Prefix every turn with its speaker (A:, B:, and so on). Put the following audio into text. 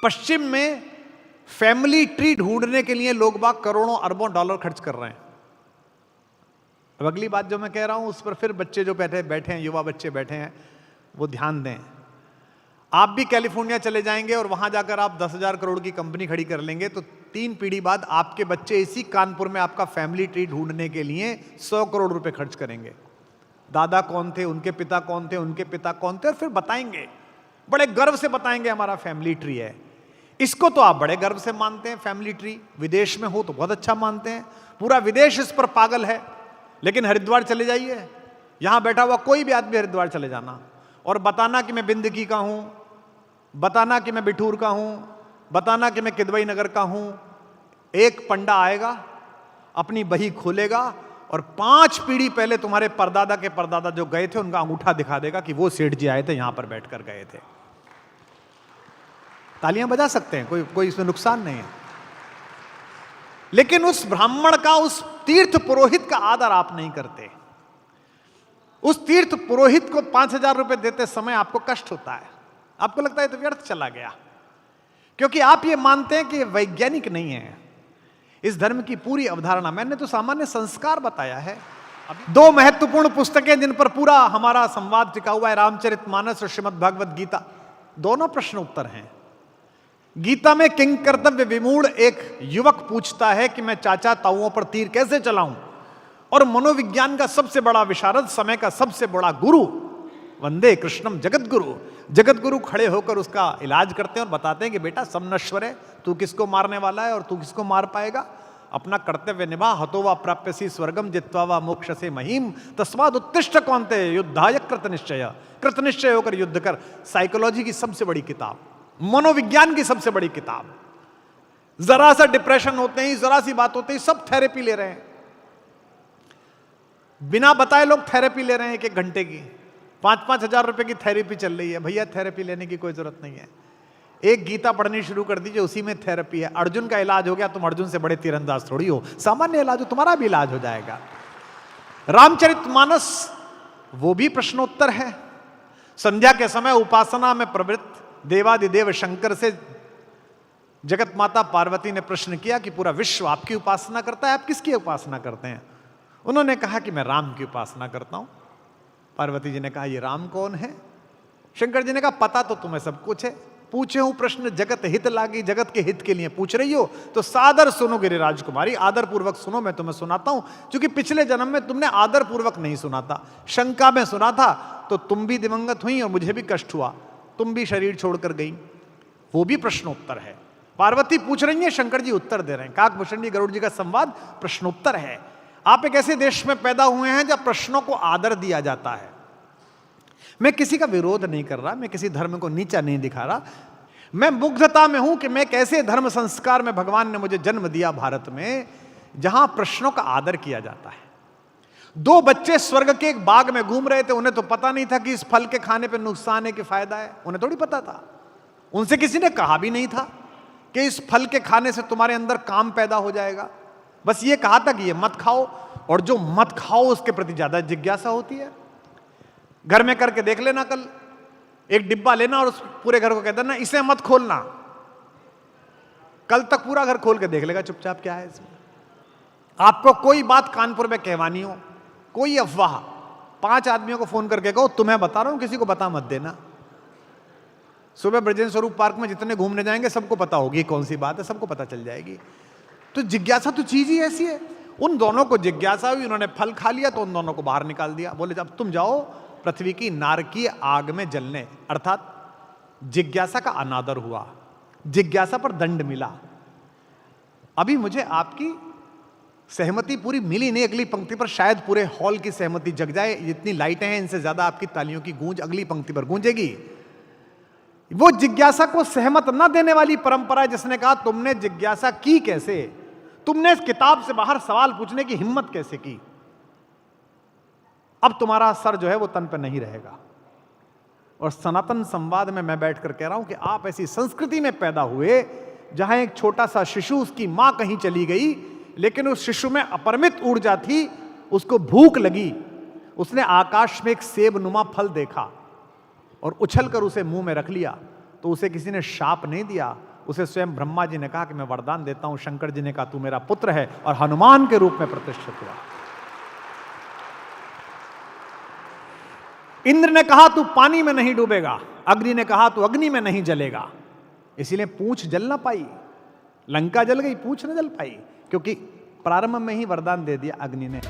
A: पश्चिम में family tree ढूंढने के लिए लोग बाग करोड़ों अरबों डॉलर खर्च कर रहे हैं। अब अगली बात जो मैं कह रहा हूं उस पर फिर बच्चे जो बैठे हैं, युवा बच्चे बैठे हैं, वो ध्यान दें। आप भी कैलिफोर्निया चले जाएंगे और वहां जाकर आप 10,000 करोड़ की कंपनी खड़ी कर लेंगे तो 3 पीढ़ी बाद आपके बच्चे इसी कानपुर में आपका फैमिली ट्री ढूंढने के लिए 100 करोड़ रुपए खर्च करेंगे। दादा कौन थे, उनके पिता कौन थे, उनके पिता कौन थे, और फिर बताएंगे, बड़े गर्व से बताएंगे हमारा फैमिली ट्री है। इसको तो आप बड़े गर्व से मानते हैं फैमिली ट्री, विदेश में हो तो बहुत अच्छा मानते हैं, पूरा विदेश इस पर पागल है। लेकिन हरिद्वार चले जाइए, यहां बैठा हुआ कोई भी आदमी हरिद्वार चले जाना और बताना कि मैं बिंदकी का हूं, बताना कि मैं बिठूर का हूं, बताना कि मैं किदवई नगर का हूं, एक पंडा आएगा, अपनी बही खोलेगा और 5 पीढ़ी पहले तुम्हारे परदादा के परदादा जो गए थे उनका अंगूठा दिखा देगा कि वो सेठ जी आए थे, यहां पर बैठकर गए थे। तालियां बजा सकते हैं, कोई इसमें नुकसान नहीं है। लेकिन उस ब्राह्मण का, उस तीर्थ पुरोहित का आदर आप नहीं करते। उस तीर्थ पुरोहित को 5,000 रुपए देते समय आपको कष्ट होता है, आपको लगता है तो व्यर्थ चला गया, क्योंकि आप ये मानते हैं कि ये वैज्ञानिक नहीं है। इस धर्म की पूरी अवधारणा, मैंने तो सामान्य संस्कार बताया है। 2 महत्वपूर्ण पुस्तकें जिन पर पूरा हमारा संवाद टिका हुआ है, रामचरितमानस और श्रीमद् भागवत गीता, दोनों प्रश्न उत्तर हैं। गीता में किंग कर्तव्य विमूढ़ एक युवक पूछता है कि मैं चाचा ताऊओं पर तीर कैसे चलाऊं, और मनोविज्ञान का सबसे बड़ा विशारद, समय का सबसे बड़ा गुरु, वंदे कृष्णम जगत गुरु, जगत गुरु खड़े होकर उसका इलाज करते हैं और बताते हैं कि बेटा सब नश्वर है, तू किसको मारने वाला है और तू किसको मार पाएगा, अपना कर्तव्य निभा, हतो वा प्राप्यसी स्वर्गम जित्वा वा मोक्षसे महीम तस्माद उत्तिष्ठ कौन्ते युद्धाय कृत निश्चय होकर युद्ध कर। साइकोलॉजी की सबसे बड़ी किताब, मनोविज्ञान की सबसे बड़ी किताब। जरा सा डिप्रेशन होते ही, जरा सी बात होते ही सब थेरेपी ले रहे हैं, बिना बताए लोग थेरेपी ले रहे हैं 1-1 घंटे की, 5-5 हजार रुपए की थेरेपी चल रही है। भैया थेरेपी लेने की कोई जरूरत नहीं है, एक गीता पढ़नी शुरू कर दीजिए, उसी में थेरेपी है। अर्जुन का इलाज हो गया, तुम अर्जुन से बड़े तीरंदाज थोड़ी हो, सामान्य इलाज हो, तुम्हारा भी इलाज हो जाएगा। रामचरितमानस वो भी प्रश्नोत्तर है। संध्या के समय उपासना में प्रवृत्त देवादिदेव शंकर से जगत माता पार्वती ने प्रश्न किया कि पूरा विश्व आपकी उपासना करता है, आप किसकी उपासना करते हैं? उन्होंने कहा कि मैं राम की उपासना करता हूं। पार्वती जी ने कहा ये राम कौन है? शंकर जी ने कहा पता तो तुम्हें सब कुछ है, पूछे हूं प्रश्न जगत हित लागी, जगत के हित के लिए पूछ रही हो तो सादर सुनो गिरिराज कुमारी, आदर पूर्वक सुनो, मैं तुम्हें सुनाता हूं। क्योंकि पिछले जन्म में तुमने आदर पूर्वक नहीं सुना था, शंका में सुना था, तो तुम भी दिवंगत हुई और मुझे भी कष्ट हुआ, तुम भी शरीर छोड़कर गई। वो भी प्रश्नोत्तर है। पार्वती पूछ रही है, शंकर जी उत्तर दे रहे हैं। काकभूषण जी गरुड़ जी का संवाद प्रश्नोत्तर है। आप एक ऐसे देश में पैदा हुए हैं जब प्रश्नों को आदर दिया जाता है। मैं किसी का विरोध नहीं कर रहा, मैं किसी धर्म को नीचा नहीं दिखा रहा, मैं मुग्धता में हूं कि मैं कैसे धर्म संस्कार में भगवान ने मुझे जन्म दिया भारत में, जहां प्रश्नों का आदर किया जाता है। 2 बच्चे स्वर्ग के एक बाग में घूम रहे थे, उन्हें तो पता नहीं था कि इस फल के खाने पे नुकसान है कि फायदा है, उन्हें थोड़ी पता था। उनसे किसी ने कहा भी नहीं था कि इस फल के खाने से तुम्हारे अंदर काम पैदा हो जाएगा, बस ये कहा था कि ये मत खाओ, और जो मत खाओ उसके प्रति ज्यादा जिज्ञासा होती है। घर में करके देख लेना, कल एक डिब्बा लेना और उस पूरे घर को कह देना इसे मत खोलना, कल तक पूरा घर खोल के देख लेगा चुपचाप क्या है इसमें। आपको कोई बात कानपुर में कहवानी हो, कोई अफवाह, 5 आदमियों को फोन करके कहो तुम्हें बता रहा हूं, किसी को बता मत देना। सुबह ब्रजेंद्र स्वरूप पार्क में जितने घूमने जाएंगे सबको पता होगी कौन सी बात है, सबको पता चल जाएगी। तो जिज्ञासा तो चीज ही ऐसी है। उन दोनों को जिज्ञासा हुई, उन्होंने फल खा लिया तो उन दोनों को बाहर निकाल दिया, बोले जब तुम जाओ पृथ्वी की नारकीय आग में जलने, अर्थात जिज्ञासा का अनादर हुआ, जिज्ञासा पर दंड मिला। अभी मुझे आपकी सहमति पूरी मिली नहीं, अगली पंक्ति पर शायद पूरे हॉल की सहमति जग जाए, जितनी लाइटें हैं इनसे ज्यादा आपकी तालियों की गूंज अगली पंक्ति पर गूंजेगी। वो जिज्ञासा को सहमत न देने वाली परंपरा जिसने कहा तुमने जिज्ञासा की कैसे, तुमने इस किताब से बाहर सवाल पूछने की हिम्मत कैसे की, अब तुम्हारा सर जो है वो तन पे नहीं रहेगा। और सनातन संवाद में मैं बैठकर कह रहा हूं कि आप ऐसी संस्कृति में पैदा हुए जहां एक छोटा सा शिशु, उसकी मां कहीं चली गई, लेकिन उस शिशु में अपरिमित ऊर्जा थी, उसको भूख लगी, उसने आकाश में एक सेब नुमा फल देखा और उछलकर उसे मुंह में रख लिया, तो उसे किसी ने शाप नहीं दिया, उसे स्वयं ब्रह्मा जी ने कहा कि मैं वरदान देता हूं। शंकर जी ने कहा तू मेरा पुत्र है, और हनुमान के रूप में प्रतिष्ठित हुआ। इंद्र ने कहा तू पानी में नहीं डूबेगा, अग्नि ने कहा तू अग्नि में नहीं जलेगा। इसीलिए पूंछ जल ना पाई, लंका जल गई, पूंछ न जल पाई, क्योंकि प्रारंभ में ही वरदान दे दिया अग्नि ने।